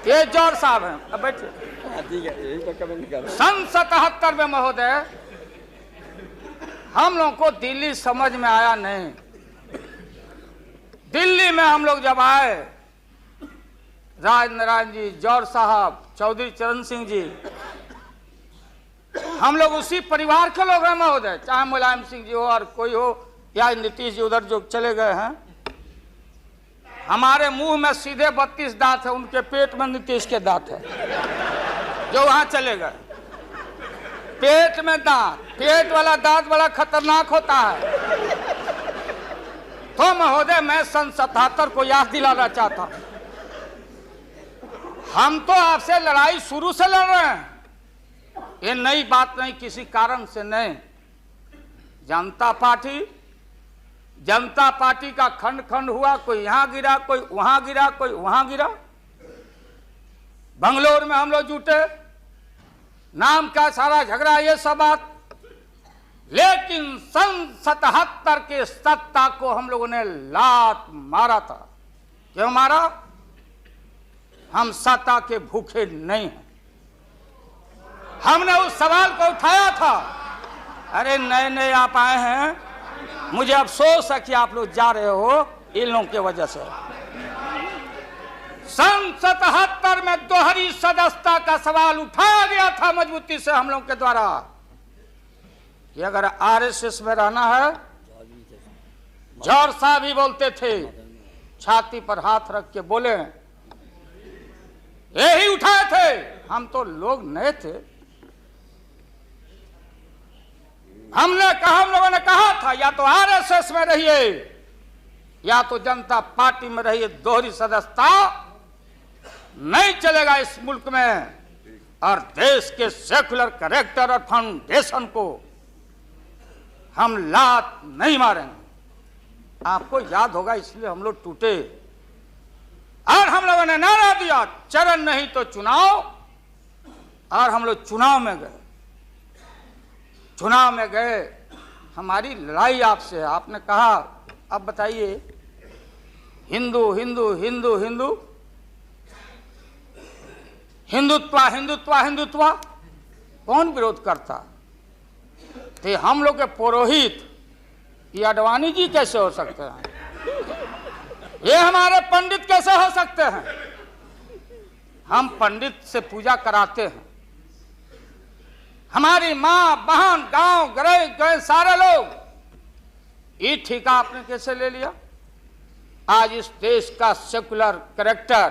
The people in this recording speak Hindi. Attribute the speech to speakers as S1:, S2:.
S1: ये जौहर साहब हैं, अब बैठिए।
S2: ठीक है, यही तो कमेंट कर।
S1: सन 77 में महोदय हम लोग को दिल्ली समझ में आया नहीं। दिल्ली में हम लोग जब आए, राज नारायण जी, जौहर साहब, चौधरी चरण सिंह जी, हम लोग उसी परिवार के लोग हैं महोदय, चाहे मुलायम सिंह जी हो और कोई हो या नीतीश जी उधर जो चले गए हैं। हमारे मुंह में सीधे 32 दांत है, उनके पेट में नीतीश के दांत है जो वहां चले गए। पेट में दांत, पेट वाला दांत बड़ा खतरनाक होता है। तो महोदय मैं सन 77 को याद दिलाना चाहता हूं, हम तो आपसे लड़ाई शुरू से लड़ रहे हैं, ये नई बात नहीं, किसी कारण से नहीं। जनता पार्टी का खंड खंड हुआ, कोई यहां गिरा, कोई वहां गिरा, कोई वहां गिरा। बंगलोर में हम लोग जुटे, नाम का सारा झगड़ा, ये सब बात। लेकिन सन 77 के सत्ता को हम लोगों ने लात मारा था। क्यों मारा? हम सत्ता के भूखे नहीं हैं। हमने उस सवाल को उठाया था। अरे नए नए आप आए हैं, मुझे अफसोस है कि आप लोग जा रहे हो इन लोगों की वजह से। सन 77 में दोहरी सदस्यता का सवाल उठाया गया था मजबूती से हम लोगों के द्वारा कि अगर आरएसएस में रहना है, जौहर साहब भी बोलते थे, छाती पर हाथ रख के बोले, यही उठाए थे। हम तो लोग नए थे, हम लोगों ने कहा था या तो आरएसएस में रहिए या तो जनता पार्टी में रहिए, दोहरी सदस्यता नहीं चलेगा इस मुल्क में। और देश के सेकुलर कैरेक्टर और फाउंडेशन को हम लात नहीं मारेंगे। आपको याद होगा, इसलिए हम लोग टूटे और हम लोगों ने नारा दिया, चरण नहीं तो चुनाव। और हम लोग चुनाव में गए। हमारी लड़ाई आपसे, आपने कहा अब बताइए, हिंदू हिंदू हिंदू हिंदू हिंदुत्व कौन विरोध करता? तो हम लोग के पुरोहित ये अडवाणी जी कैसे हो सकते हैं? ये हमारे पंडित कैसे हो सकते हैं? हम पंडित से पूजा कराते हैं। हमारी माँ बहन गांव गए सारे लोग, ये ठेका आपने कैसे ले लिया? आज इस देश का सेकुलर कैरेक्टर